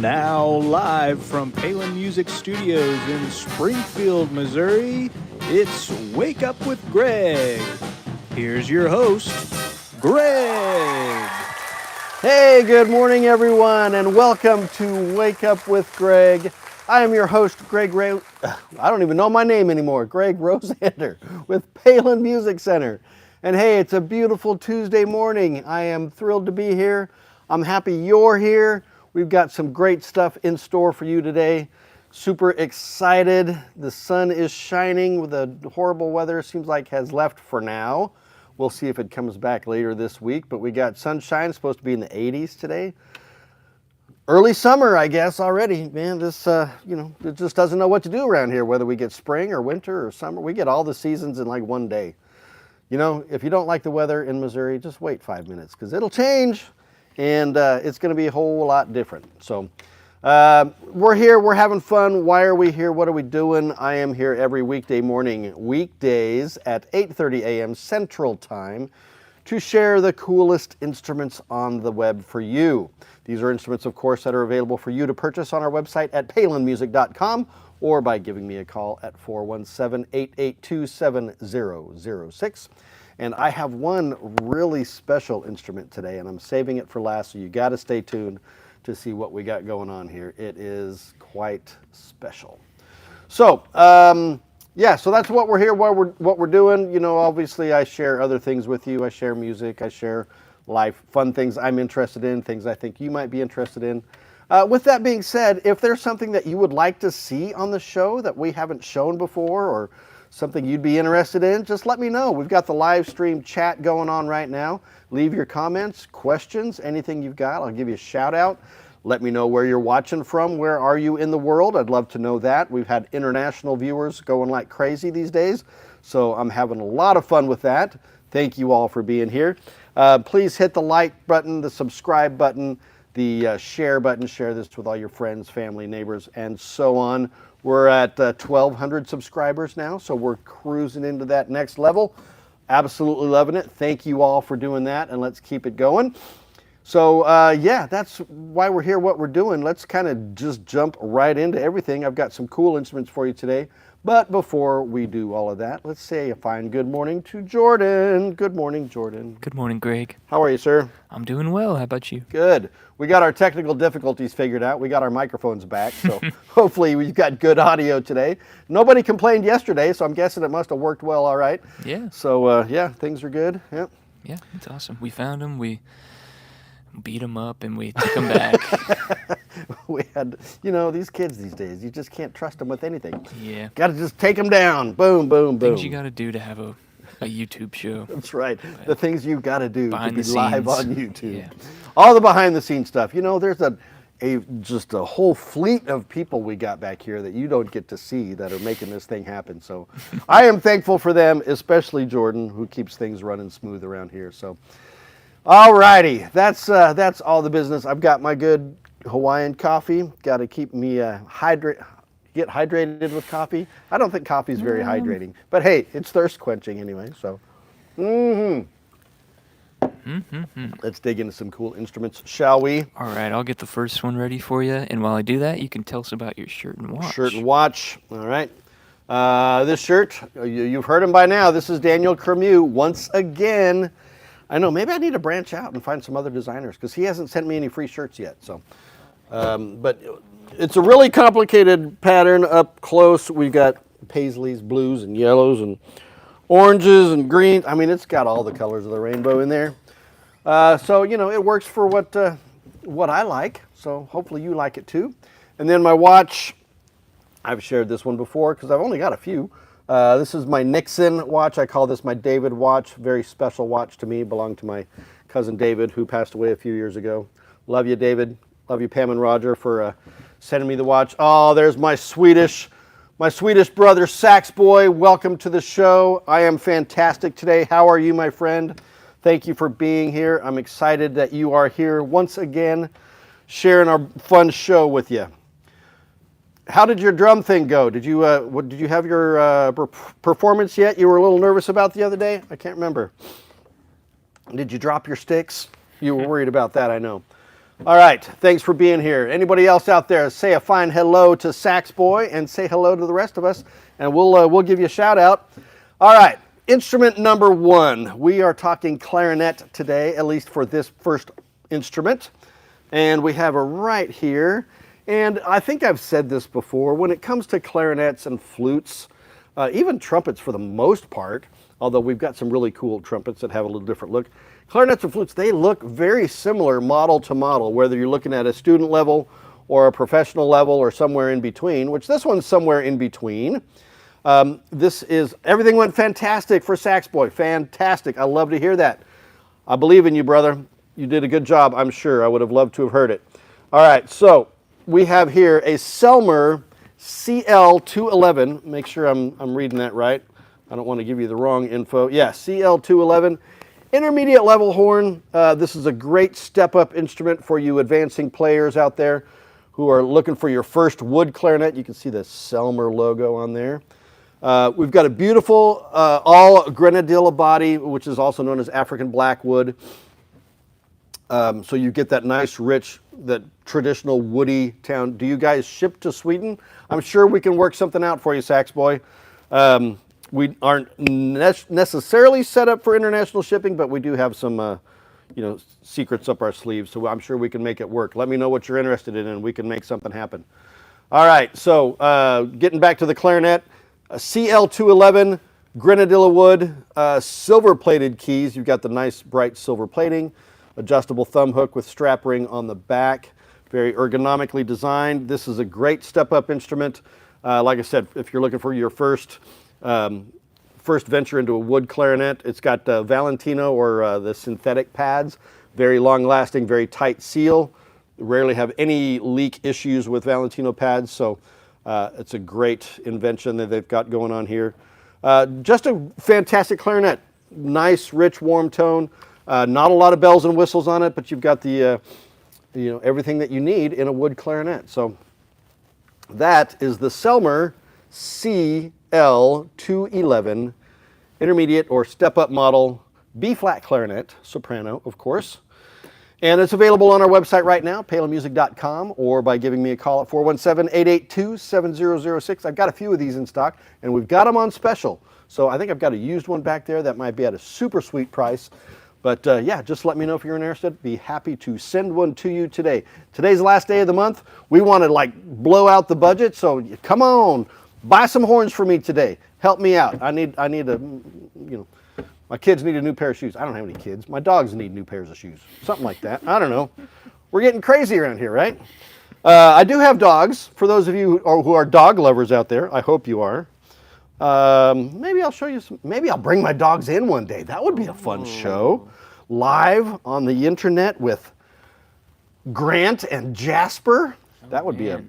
Now live from Palin Music Studios in Springfield, Missouri, it's Wake Up with Greg. Here's your host, Greg. Hey, good morning everyone, and welcome to Wake Up with Greg. I am your host, Greg I don't even know my name anymore, Greg Rosander with Palin Music Center. And hey, it's a beautiful Tuesday morning. I am thrilled to be here. I'm happy you're here. We've got some great stuff in store for you today. Super excited. The sun is shining with the horrible weather. Seems like has left for now. We'll see if it comes back later this week, but we got sunshine, supposed to be in the 80s today. Early summer, I guess, already. Man, this, it just doesn't know what to do around here, whether we get spring or winter or summer. We get all the seasons in like one day. You know, if you don't like the weather in Missouri, just wait 5 minutes because it'll change. And it's going to be a whole lot different. So we're here. We're having fun. Why are we here? What are we doing? I am here every weekday morning, weekdays at 8:30 a.m. Central Time to share the coolest instruments on the web for you. These are instruments, of course, that are available for you to purchase on our website at palinmusic.com or by giving me a call at 417-882-7006. And I have one really special instrument today, and I'm saving it for last, so you got to stay tuned to see what we got going on here. It is quite special. So, so that's what we're here, what we're doing. You know, obviously I share other things with you. I share music, I share life, fun things I'm interested in, things I think you might be interested in. With that being said, if there's something that you would like to see on the show that we haven't shown before, or something you'd be interested in, just let me know. We've got the live stream chat going on right now. Leave your comments, questions, anything you've got. I'll give you a shout out. Let me know where you're watching from. Where are you in the world? I'd love to know that. We've had international viewers going like crazy these days, so I'm having a lot of fun with that. Thank you all for being here. Please hit the like button, the subscribe button, the share button. Share this with all your friends, family, neighbors, and so on. We're at 1,200 subscribers now, so we're cruising into that next level. Absolutely loving it. Thank you all for doing that, and let's keep it going. So, that's why we're here, what we're doing. Let's kind of just jump right into everything. I've got some cool instruments for you today. But before we do all of that, let's say a fine good morning to Jordan. Good morning, Jordan. Good morning, Greg. How are you, sir? I'm doing well. How about you? Good. We got our technical difficulties figured out. We got our microphones back, so hopefully we've got good audio today. Nobody complained yesterday, so I'm guessing it must have worked well all right. Yeah. So, things are good. Yep. Yeah, it's awesome. We found them, we beat them up, and we took them back. We had, these kids these days, you just can't trust them with anything. Yeah. Got to just take them down. Boom, boom, boom. Things you got to do to have a YouTube show. That's right. The things you've got to do to be the live scenes. on YouTube. Yeah. All the behind the scenes stuff. There's just a whole fleet of people we got back here that you don't get to see that are making this thing happen. So I am thankful for them, especially Jordan, who keeps things running smooth around here. So, all righty. That's all the business. I've got my good Hawaiian coffee. Got to keep me get hydrated with coffee. I don't think coffee is very hydrating, but hey, it's thirst quenching anyway. So, let's dig into some cool instruments, shall we? All right, I'll get the first one ready for you, and while I do that, you can tell us about your shirt and watch. Shirt and watch. All right. This shirt, you've heard him by now. This is Daniel Cremieux once again. I know, maybe I need to branch out and find some other designers because he hasn't sent me any free shirts yet. So, but it's a really complicated pattern up close. We've got paisleys, blues and yellows and oranges and greens. I mean, it's got all the colors of the rainbow in there. So, it works for what I like. So hopefully you like it too. And then my watch, I've shared this one before because I've only got a few. This is my Nixon watch. I call this my David watch. Very special watch to me. Belonged to my cousin David, who passed away a few years ago. Love you, David. Love you, Pam and Roger, for sending me the watch. Oh, there's my Swedish brother, Sax Boy. Welcome to the show. I am fantastic today. How are you, my friend? Thank you for being here. I'm excited that you are here once again, sharing our fun show with you. How did your drum thing go? Did you have your performance yet? You were a little nervous about the other day? I can't remember. Did you drop your sticks? You were worried about that, I know. All right, thanks for being here. Anybody else out there, say a fine hello to Sax Boy and say hello to the rest of us, and we'll give you a shout out. All right, instrument number 1. We are talking clarinet today, at least for this first instrument, and we have it right here. And I think I've said this before, when it comes to clarinets and flutes, even trumpets for the most part, although we've got some really cool trumpets that have a little different look, clarinets and flutes, they look very similar model to model, whether you're looking at a student level or a professional level or somewhere in between, which this one's somewhere in between. Everything went fantastic for Sax Boy. Fantastic. I love to hear that. I believe in you, brother. You did a good job, I'm sure. I would have loved to have heard it. All right, so we have here a Selmer CL211. Make sure I'm reading that right. I don't want to give you the wrong info. Yeah, CL211. Intermediate level horn. This is a great step-up instrument for you advancing players out there who are looking for your first wood clarinet. You can see the Selmer logo on there. We've got a beautiful all grenadilla body, which is also known as African blackwood. So you get that nice, rich, that traditional woody town. Do you guys ship to Sweden? I'm sure we can work something out for you, Sax Boy. We aren't necessarily set up for international shipping, but we do have some, secrets up our sleeves. So I'm sure we can make it work. Let me know what you're interested in, and we can make something happen. All right. So getting back to the clarinet, CL211 grenadilla wood, silver-plated keys. You've got the nice bright silver plating, adjustable thumb hook with strap ring on the back. Very ergonomically designed. This is a great step-up instrument. Like I said, if you're looking for your first venture into a wood clarinet, it's got Valentino or the synthetic pads. Very long-lasting, very tight seal. Rarely have any leak issues with Valentino pads, so it's a great invention that they've got going on here. Just a fantastic clarinet. Nice, rich, warm tone. Not a lot of bells and whistles on it, but you've got the everything that you need in a wood clarinet. So that is the Selmer CL211 intermediate or step-up model B-flat clarinet, soprano, of course. And it's available on our website right now, palinmusic.com, or by giving me a call at 417-882-7006. I've got a few of these in stock, and we've got them on special. So I think I've got a used one back there that might be at a super sweet price. But yeah, just let me know if you're interested. Be happy to send one to you today. Today's the last day of the month. We want to blow out the budget, so come on, buy some horns for me today. Help me out. I need my kids need a new pair of shoes. I don't have any kids. My dogs need new pairs of shoes. Something like that. I don't know. We're getting crazy around here, right? I do have dogs. For those of you who are dog lovers out there, I hope you are. Maybe I'll show you some. Maybe I'll bring my dogs in one day. That would be a fun show. Live on the internet with Grant and Jasper. That would be a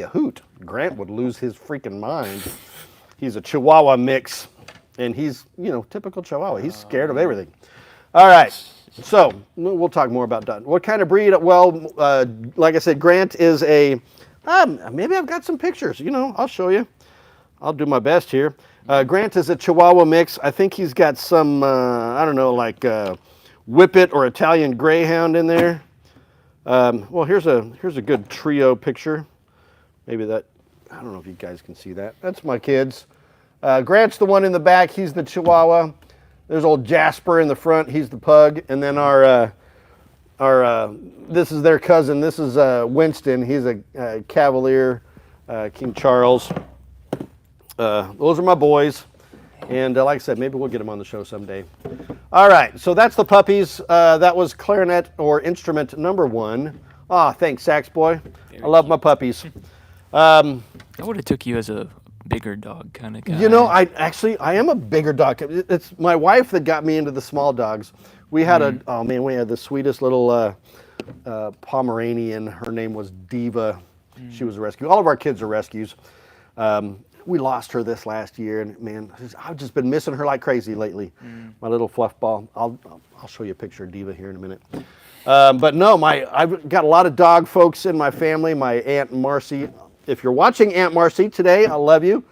hoot. Grant would lose his freaking mind. He's a Chihuahua mix, and he's typical Chihuahua. He's scared of everything. All right. So we'll talk more about that. What kind of breed? Well, like I said, Grant is a. Maybe I've got some pictures. I'll show you. I'll do my best here. Grant is a Chihuahua mix. I think he's got some, Whippet or Italian Greyhound in there. Well, here's a good trio picture. Maybe that, I don't know if you guys can see that. That's my kids. Grant's the one in the back. He's the Chihuahua. There's old Jasper in the front. He's the pug. And then this is their cousin. This is Winston. He's a Cavalier, King Charles. Those are my boys, and like I said, maybe we'll get them on the show someday. All right, so that's the puppies. That was clarinet or instrument number 1. Thanks, Sax Boy. I love my puppies. I would have took you as a bigger dog kind of guy. I am a bigger dog. It's my wife that got me into the small dogs. We had we had the sweetest little Pomeranian. Her name was Diva. She was a rescue. All of our kids are rescues. We lost her this last year, and man, I've just been missing her like crazy lately. My little fluff ball. I'll show you a picture of Diva here in a minute. But no, I've got a lot of dog folks in my family. My Aunt Marcy. If you're watching Aunt Marcy today, I love you.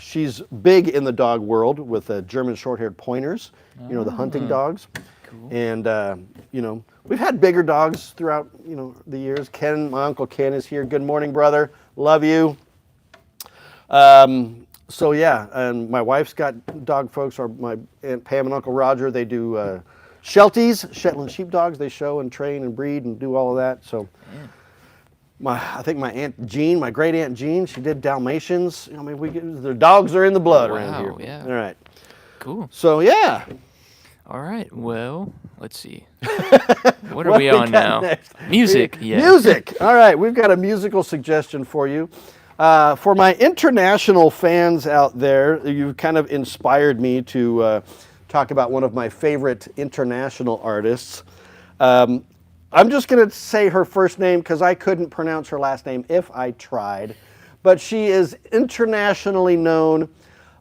She's big in the dog world with German short-haired pointers. The hunting dogs. Cool. And, you know, we've had bigger dogs throughout, you know, the years. Ken, my Uncle Ken is here. Good morning, brother. Love you. So yeah, and my wife's got dog folks, or my Aunt Pam and Uncle Roger, they do Shelties, Shetland sheepdogs. They show and train and breed and do all of that. So I think my Aunt Jean, my great Aunt Jean, she did Dalmatians. I mean, the dogs are in the blood around here. Yeah. All right. Cool. So yeah. All right. Well, let's see. What are we on now? Next? Music. Yeah. Music. All right, we've got a musical suggestion for you. For my international fans out there, you've kind of inspired me to talk about one of my favorite international artists. I'm just going to say her first name because I couldn't pronounce her last name if I tried. But she is internationally known,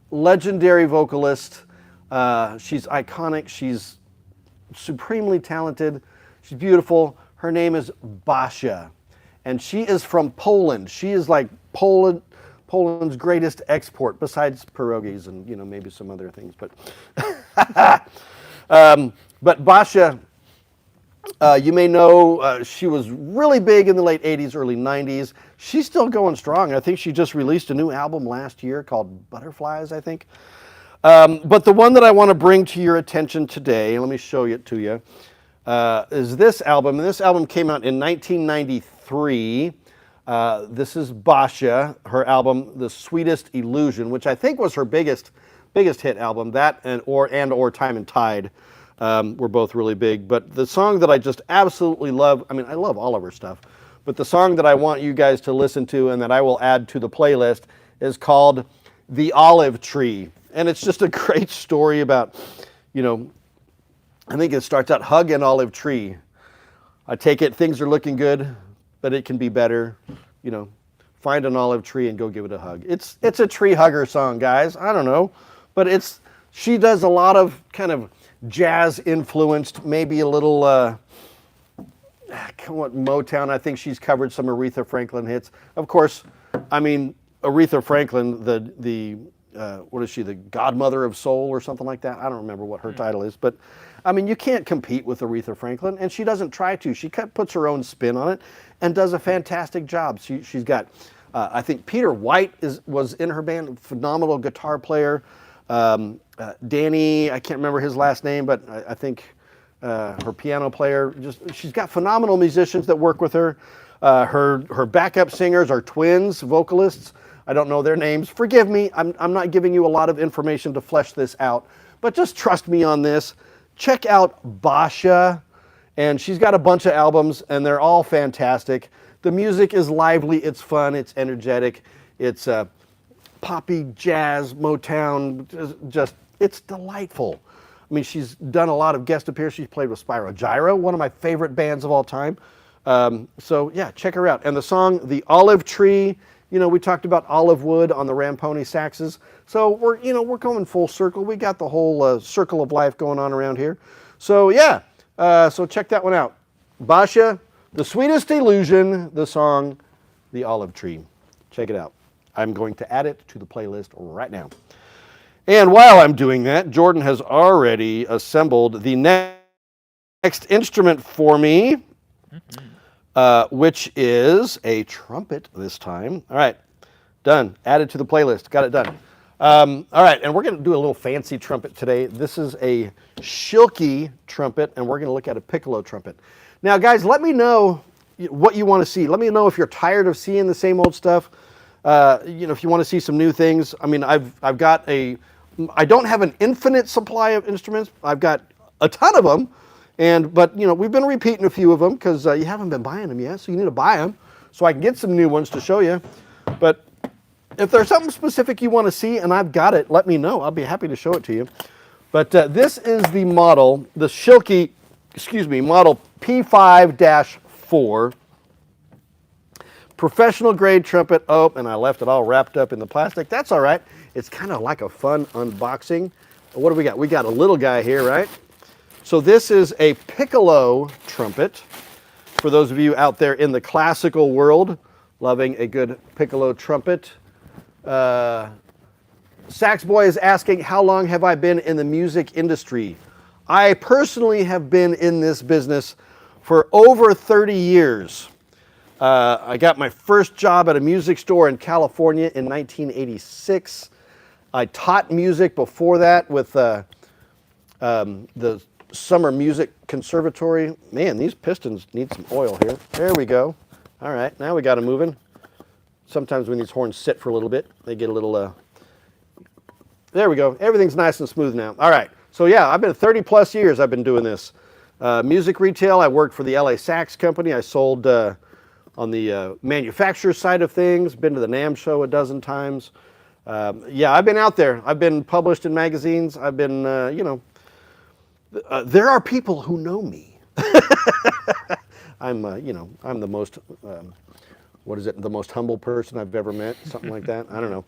legendary vocalist. She's iconic. She's supremely talented. She's beautiful. Her name is Basia, and she is from Poland. She is like Poland's greatest export, besides pierogies and, you know, maybe some other things. But but Basia, you may know, she was really big in the late 80s, early 90s. She's still going strong. I think she just released a new album last year called Butterflies, I think. But the one that I want to bring to your attention today, let me show it to you, is this album. And this album came out in 1993. This is Basia, her album, The Sweetest Illusion, which I think was her biggest hit album. That or Time and Tide were both really big. But the song that I just absolutely love, I mean, I love all of her stuff, but the song that I want you guys to listen to and that I will add to the playlist is called The Olive Tree. And it's just a great story about, you know, I think it starts out, hug an olive tree. I take it things are looking good, but it can be better. You know, find an olive tree and go give it a hug. It's a tree hugger song, guys. I don't know, but she does a lot of kind of jazz influenced, maybe a little Motown. I think she's covered some Aretha Franklin hits. Of course, I mean, Aretha Franklin, what is she, the godmother of soul or something like that? I don't remember what her title is, but I mean, you can't compete with Aretha Franklin, and she doesn't try to. She puts her own spin on it and does a fantastic job. She's got, I think Peter White was in her band, phenomenal guitar player. Danny, I can't remember his last name, but I think her piano player. She's got phenomenal musicians that work with her. Her backup singers are twins, vocalists. I don't know their names. Forgive me, I'm not giving you a lot of information to flesh this out, but just trust me on this. Check out Basia, and she's got a bunch of albums, and they're all fantastic. The music is lively, it's fun, it's energetic, it's poppy, jazz, Motown, it's delightful. I mean, she's done a lot of guest appearances. She's played with Spyro Gyra, one of my favorite bands of all time. So yeah, check her out. And the song, The Olive Tree, you know, we talked about olive wood on the Ramponi saxes. So we're going full circle. We got the whole circle of life going on around here. So yeah, so check that one out. Basia, The Sweetest Illusion, the song, The Olive Tree. Check it out. I'm going to add it to the playlist right now. And while I'm doing that, Jordan has already assembled the next instrument for me. Which is a trumpet this time. All right, done. Added to the playlist. Got it done. All right, and we're going to do a little fancy trumpet today. This is a Schilke trumpet, and we're going to look at a piccolo trumpet. Now, guys, let me know what you want to see. Let me know if you're tired of seeing the same old stuff. If you want to see some new things. I mean, I don't have an infinite supply of instruments. I've got a ton of them. But we've been repeating a few of them because you haven't been buying them yet, so you need to buy them so I can get some new ones to show you. But if there's something specific you want to see and I've got it, let me know. I'll be happy to show it to you. But this is the model, the Schilke, model P5-4. Professional grade trumpet. Oh, and I left it all wrapped up in the plastic. That's all right. It's kind of like a fun unboxing. What do we got? We got a little guy here, right? So this is a piccolo trumpet. For those of you out there in the classical world, loving a good piccolo trumpet. Sax Boy is asking, how long have I been in the music industry? I personally have been in this business for over 30 years. I got my first job at a music store in California in 1986. I taught music before that with the Summer Music Conservatory. Man, these pistons need some oil here. There we go. All right, now we got them moving. Sometimes when these horns sit for a little bit, they get a little, there we go. Everything's nice and smooth now. All right, so yeah, I've been 30 plus years I've been doing this. Music retail, I worked for the LA Sax Company. I sold on the manufacturer side of things, been to the NAMM show a dozen times. Yeah, I've been out there. I've been published in magazines. I've been, there are people who know me. I'm the most, the most humble person I've ever met, something like that. I don't know.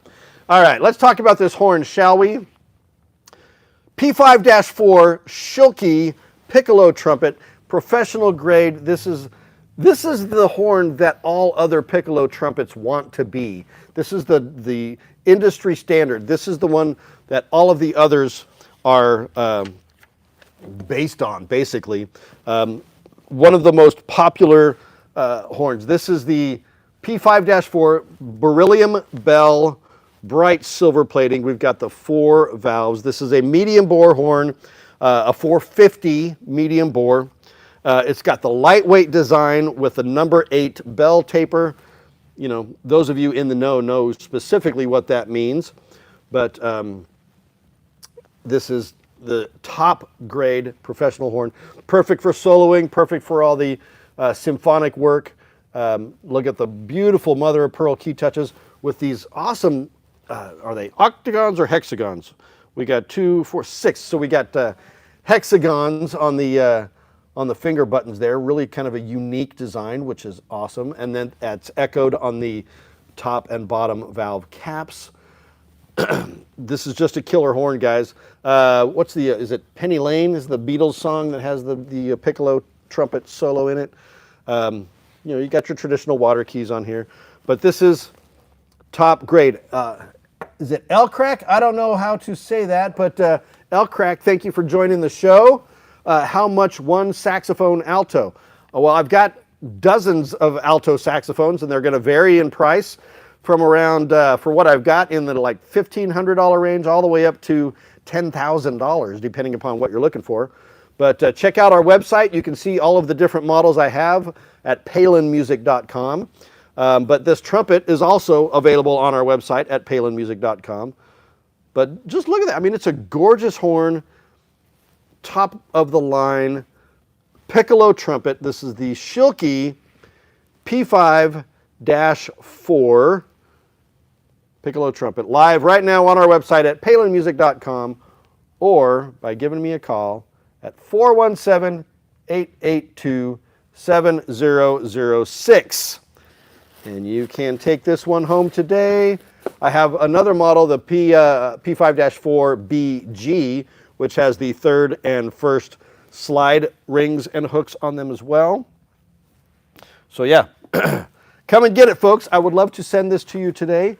All right, let's talk about this horn, shall we? P5-4 Schilke piccolo trumpet, professional grade. This is the horn that all other piccolo trumpets want to be. This is the industry standard. This is the one that all of the others are based on, basically. One of the most popular horns. This is the P5-4 beryllium bell, bright silver plating. We've got the 4 valves. This is a medium bore horn, a 450 medium bore. It's got the lightweight design with the number 8 bell taper. You know, those of you in the know specifically what that means. But this is the top grade professional horn. Perfect for soloing, perfect for all the symphonic work. Look at the beautiful mother of pearl key touches with these awesome, are they octagons or hexagons? We got 2, 4, 6. So we got hexagons on the finger buttons there. Really kind of a unique design, which is awesome. And then it's echoed on the top and bottom valve caps. This is just a killer horn, guys. What's the, is it Penny Lane is the Beatles song that has the piccolo trumpet solo in it. You know, you got your traditional water keys on here, but this is top grade. Is it L-Crack? I don't know how to say that, but L-Crack, thank you for joining the show. How much one saxophone alto? Well, I've got dozens of alto saxophones, and they're going to vary in price from around, for what I've got, in the like $1,500 range all the way up to $10,000, depending upon what you're looking for. But check out our website. You can see all of the different models I have at palinmusic.com. But this trumpet is also available on our website at palinmusic.com. But just look at that. I mean, it's a gorgeous horn, top of the line piccolo trumpet. This is the Schilke P5-4 piccolo trumpet, live right now on our website at palinmusic.com, or by giving me a call at 417-882-7006. And you can take this one home today. I have another model, the P5-4BG, which has the 3rd and 1st slide rings and hooks on them as well. So yeah, come and get it, folks. I would love to send this to you today.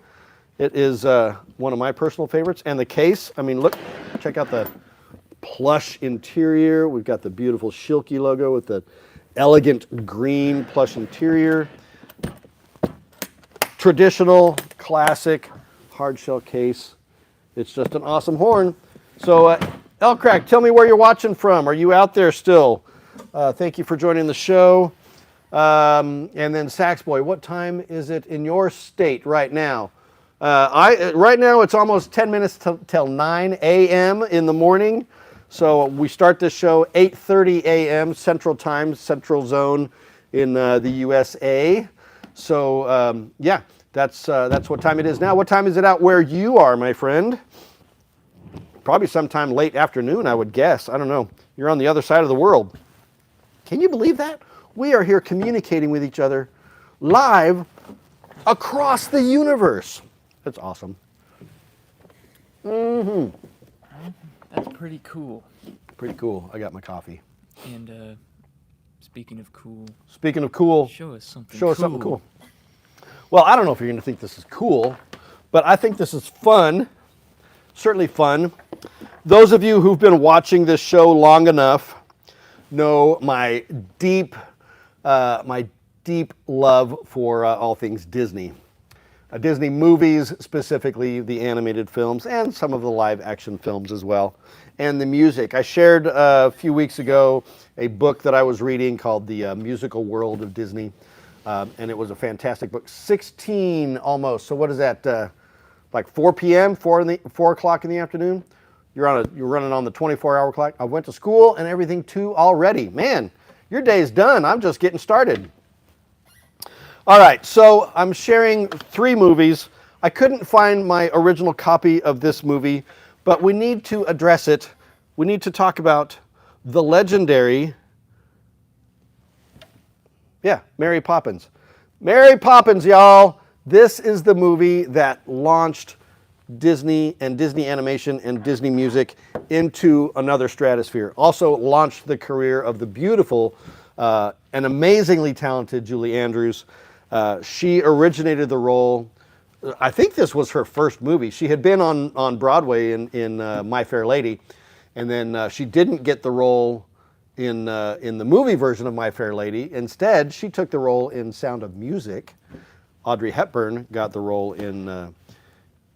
It is one of my personal favorites. And the case, I mean, look, check out the plush interior. We've got the beautiful Schilke logo with the elegant green plush interior. Traditional, classic, hard shell case. It's just an awesome horn. So, L-Crack, tell me where you're watching from. Are you out there still? Thank you for joining the show. And then Sax Boy, what time is it in your state right now? Right now it's almost 10 minutes till 9 a.m. in the morning. So we start this show 8:30 a.m. Central Time, Central Zone in the USA. So yeah, that's what time it is now. What time is it out where you are, my friend? Probably sometime late afternoon, I would guess. I don't know. You're on the other side of the world. Can you believe that? We are here communicating with each other live across the universe. That's awesome. Mm-hmm. That's pretty cool. Pretty cool. I got my coffee. And speaking of cool. Speaking of cool. Show us something Show us something cool. Well, I don't know if you're going to think this is cool, but I think this is fun. Certainly fun. Those of you who've been watching this show long enough know my deep love for all things Disney. Disney movies, specifically the animated films, and some of the live action films as well, and the music. I shared a few weeks ago a book that I was reading called The Musical World of Disney, and it was a fantastic book. 16 almost, so what is that, like 4 p.m., 4 o'clock in the afternoon? You're running on the 24-hour clock. I went to school and everything too already. Man, your day's done. I'm just getting started. All right, so I'm sharing 3 movies. I couldn't find my original copy of this movie, but we need to address it. We need to talk about the legendary, Mary Poppins. Mary Poppins, y'all. This is the movie that launched Disney and Disney animation and Disney music into another stratosphere. Also launched the career of the beautiful and amazingly talented Julie Andrews. She originated the role. I think this was her first movie. She had been on Broadway in My Fair Lady, and then she didn't get the role in the movie version of My Fair Lady. Instead, she took the role in Sound of Music. Audrey Hepburn got the role in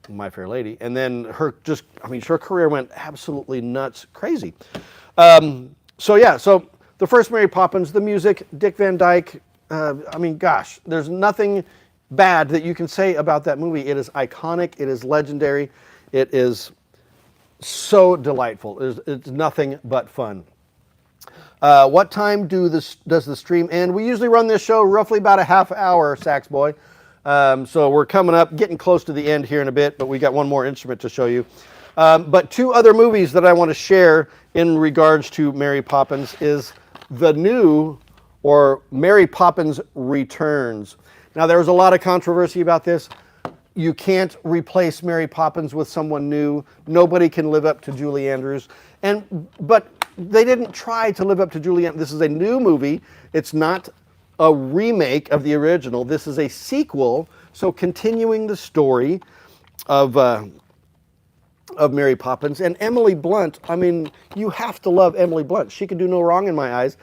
My Fair Lady, and then her career went absolutely nuts, crazy. So the first Mary Poppins, the music, Dick Van Dyke. Gosh, there's nothing bad that you can say about that movie. It is iconic. It is legendary. It is so delightful. It's nothing but fun. What time does the stream end? We usually run this show roughly about a half hour, Sax Boy. So we're coming up, getting close to the end here in a bit, but we got one more instrument to show you. But 2 other movies that I want to share in regards to Mary Poppins is the new, or Mary Poppins Returns. Now, there was a lot of controversy about this. You can't replace Mary Poppins with someone new. Nobody can live up to Julie Andrews. But they didn't try to live up to Julie Andrews. This is a new movie. It's not a remake of the original. This is a sequel, so continuing the story of Mary Poppins. And Emily Blunt, you have to love Emily Blunt. She can do no wrong in my eyes.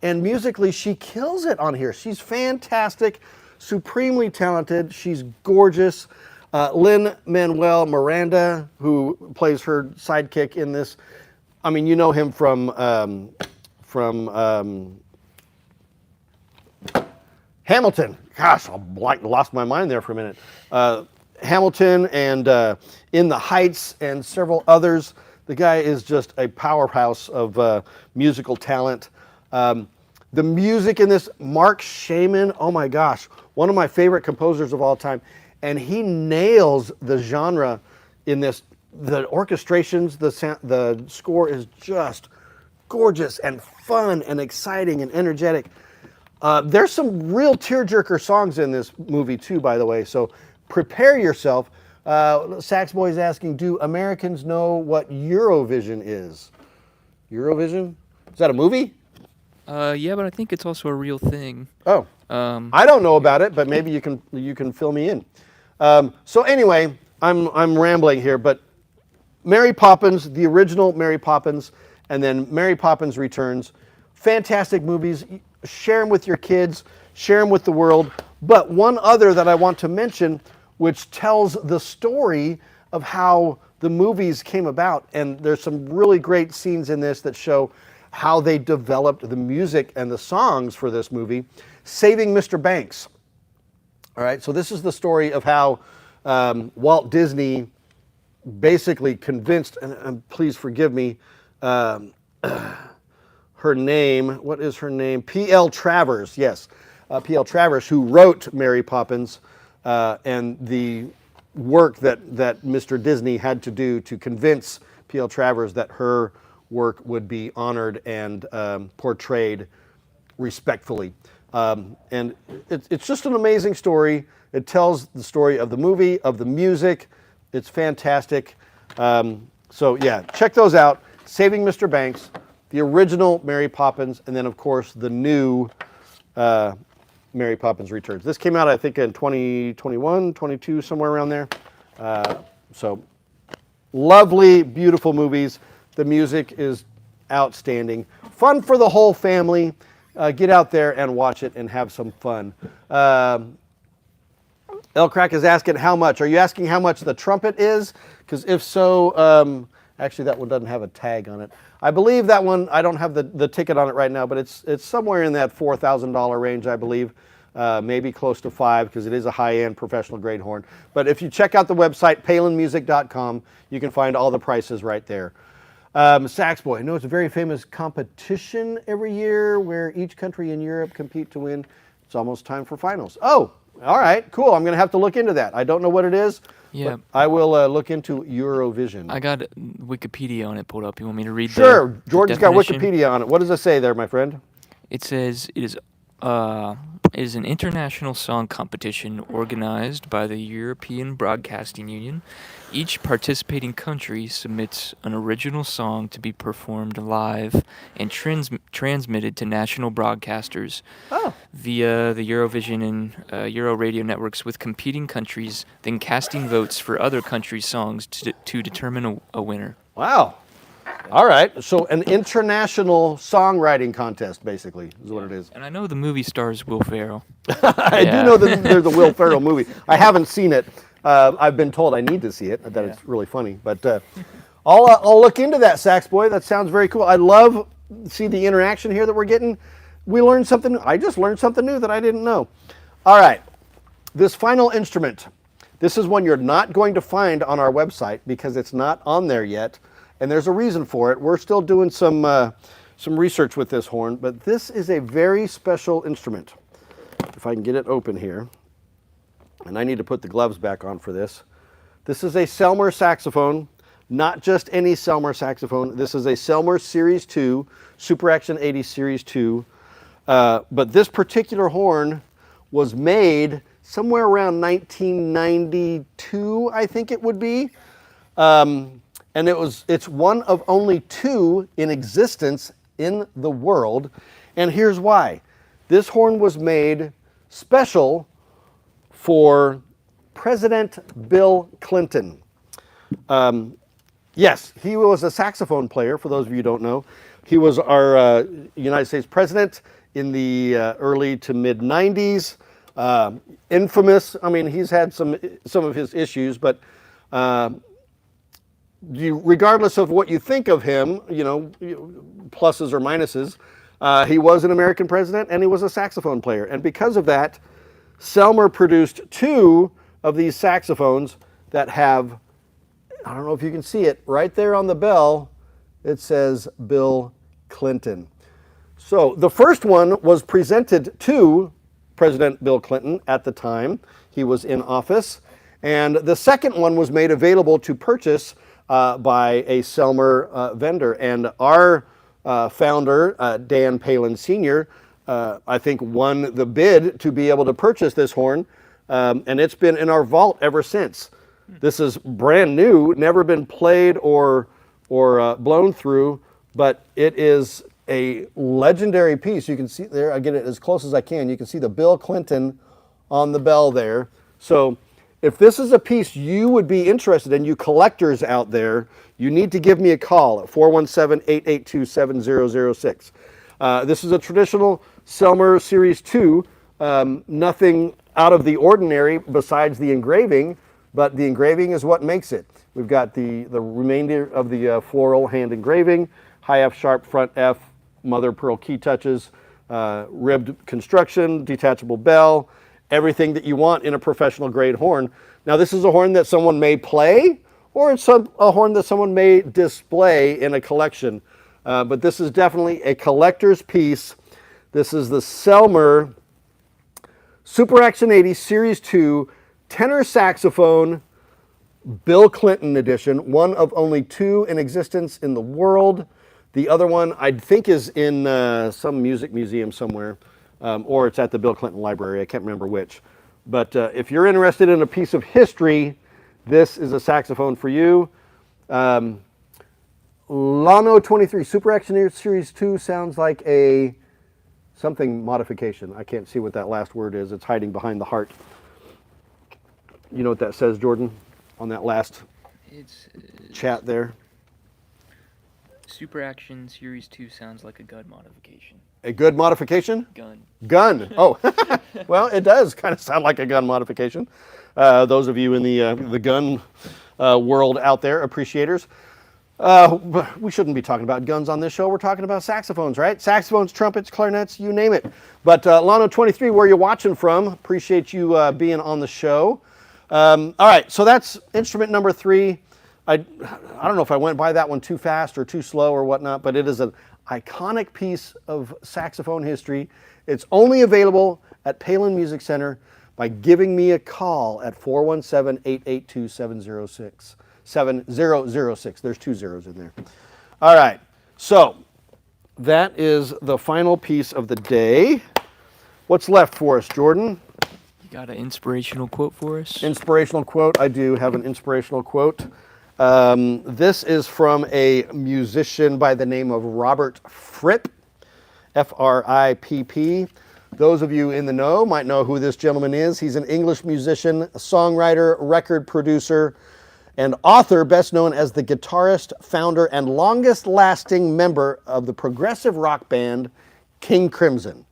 And musically, she kills it on here. She's supremely talented. She's gorgeous. Lin-Manuel Miranda, who plays her sidekick in this. You know him from Hamilton. Gosh, I lost my mind there for a minute. Hamilton and In the Heights and several others. The guy is just a powerhouse of musical talent. The music in this, Mark Shaman, oh my gosh, one of my favorite composers of all time. And he nails the genre in this. The orchestrations, the score is just gorgeous and fun and exciting and energetic. There's some real tearjerker songs in this movie too, by the way, so prepare yourself. Sax Boy's asking, do Americans know what Eurovision is? Eurovision? Is that a movie? Yeah, but I think it's also a real thing. Oh, I don't know about it, but maybe you can fill me in. So anyway, I'm rambling here, but Mary Poppins, the original Mary Poppins, and then Mary Poppins Returns, fantastic movies. Share them with your kids, share them with the world. But one other that I want to mention, which tells the story of how the movies came about, and there's some really great scenes in this that show how they developed the music and the songs for this movie, Saving Mr. Banks. All right, so this is the story of how Walt Disney basically convinced, and please forgive me, her name, what is her name? P.L. Travers, yes. P.L. Travers, who wrote Mary Poppins, and the work that Mr. Disney had to do to convince P.L. Travers that her work would be honored and portrayed respectfully. And it's just an amazing story. It tells the story of the movie, of the music. It's fantastic. So yeah, check those out. Saving Mr. Banks, the original Mary Poppins, and then of course the new Mary Poppins Returns. This came out, I think, in 2021, 22, somewhere around there. So Lovely, beautiful movies. The music is outstanding. Fun for the whole family. Get out there and watch it and have some fun. El Crack is asking how much. Are you asking how much the trumpet is? Because if so, actually that one doesn't have a tag on it. I believe that one, I don't have the ticket on it right now, but it's somewhere in that $4,000 range, I believe. Maybe close to $5,000 because it is a high-end professional grade horn. But if you check out the website, palinmusic.com, you can find all the prices right there. Sax Boy, I know it's a very famous competition every year where each country in Europe compete to win. It's almost time for finals. Oh, all right, cool. I'm going to have to look into that. I don't know what it is. Yeah. I will look into Eurovision. I got Wikipedia on it pulled up. You want me to read Sure. the Jordan's got definition? Wikipedia on it. What does it say there, my friend? It says it is an international song competition organized by the European Broadcasting Union. Each participating country submits an original song to be performed live and transmitted to national broadcasters via the Eurovision and Euro radio networks, with competing countries then casting votes for other countries' songs to determine a winner. Wow. All right. So an international songwriting contest, basically, is what it is. And I know the movie stars Will Ferrell. I do know that there's a Will Ferrell movie. I haven't seen it. I've been told I need to see it, that it's really funny. But I'll look into that, Sax Boy. That sounds very cool. I love see the interaction here that we're getting. We learned something. I just learned something new that I didn't know. All right. This final instrument. This is one you're not going to find on our website because it's not on there yet. And there's a reason for it. We're still doing some research with this horn, but this is a very special instrument. If I can get it open here, and I need to put the gloves back on for this. This is a Selmer saxophone, not just any Selmer saxophone. This is a Selmer Series 2, Super Action 80 Series 2. But this particular horn was made somewhere around 1992, I think it would be. And it's one of only two in existence in the world. And here's why. This horn was made special for President Bill Clinton. Yes, he was a saxophone player, for those of you who don't know. He was our United States president in the early to mid 90s. Infamous. I mean, he's had some of his issues, but regardless of what you think of him, pluses or minuses, he was an American president and he was a saxophone player. And because of that, Selmer produced two of these saxophones that have, I don't know if you can see it, right there on the bell, it says Bill Clinton. So the first one was presented to President Bill Clinton at the time he was in office. And the second one was made available to purchase by a Selmer vendor. And our founder, Dan Palin Sr., I think won the bid to be able to purchase this horn. And it's been in our vault ever since. This is brand new, never been played or blown through, but it is a legendary piece. You can see there, I get it as close as I can. You can see the Bill Clinton on the bell there. So if this is a piece you would be interested in, you collectors out there, you need to give me a call at 417-882-7006. This is a traditional Selmer Series 2, nothing out of the ordinary besides the engraving, but the engraving is what makes it. We've got the remainder of the floral hand engraving, high F sharp, front F, mother pearl key touches, ribbed construction, detachable bell, everything that you want in a professional grade horn. Now this is a horn that someone may play, or it's a horn that someone may display in a collection. But this is definitely a collector's piece. This is the Selmer Super Action 80 Series 2 tenor saxophone Bill Clinton edition, one of only two in existence in the world. The other one I think is in some music museum somewhere, or it's at the Bill Clinton Library. I can't remember which. But if you're interested in a piece of history, this is a saxophone for you. Lano 23 Super Action Series 2 sounds like a something modification. I can't see what that last word is. It's hiding behind the heart. You know what that says, Jordan, on that last? It's chat there. Super Action Series 2 sounds like a gun modification. A good modification? Gun. Gun. Oh, well, it does kind of sound like a gun modification. Those of you in the gun world out there, appreciators. We shouldn't be talking about guns on this show. We're talking about saxophones, right? Saxophones, trumpets, clarinets, you name it. But Lano23, where you watching from? Appreciate you being on the show. All right, so that's instrument number 3. I don't know if I went by that one too fast or too slow or whatnot, but it is an iconic piece of saxophone history. It's only available at Palin Music Center by giving me a call at 417-882-7006. 7006. There's 2 zeros in there. All right, so that is the final piece of the day. What's left for us, Jordan? You got an inspirational quote for us? Inspirational quote. I do have an inspirational quote. This is from a musician by the name of Robert Fripp, F-R-I-P-P. Those of you in the know might know who this gentleman is. He's an English musician, songwriter, record producer, and author, best known as the guitarist, founder, and longest-lasting member of the progressive rock band King Crimson.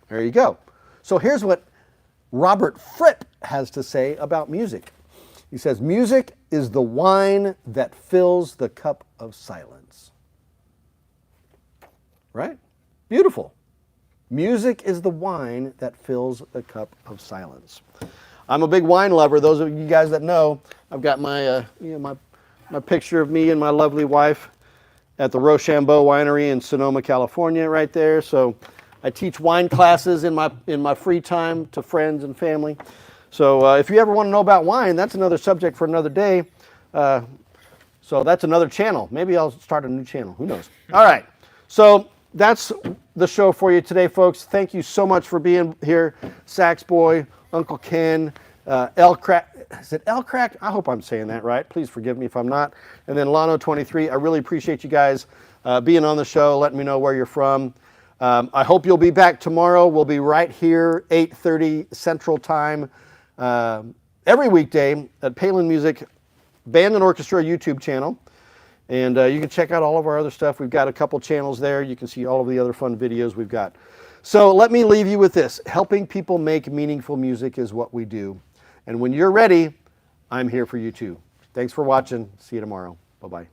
There you go. So here's what Robert Fripp has to say about music. He says, music is the wine that fills the cup of silence. Right? Beautiful. Music is the wine that fills the cup of silence. I'm a big wine lover. Those of you guys that know, I've got my picture of me and my lovely wife at the Rochambeau Winery in Sonoma, California, right there. So I teach wine classes in my free time to friends and family. So if you ever want to know about wine, that's another subject for another day. So that's another channel. Maybe I'll start a new channel. Who knows? All right. So that's the show for you today, folks. Thank you so much for being here. Sax Boy, Uncle Ken, L-Crack. Is it L-Crack? I hope I'm saying that right. Please forgive me if I'm not. And then Lano23. I really appreciate you guys being on the show, letting me know where you're from. I hope you'll be back tomorrow. We'll be right here, 8:30 Central Time, every weekday at Palin Music Band and Orchestra YouTube channel. And you can check out all of our other stuff. We've got a couple channels there. You can see all of the other fun videos we've got. So let me leave you with this. Helping people make meaningful music is what we do. And when you're ready, I'm here for you too. Thanks for watching. See you tomorrow. Bye-bye.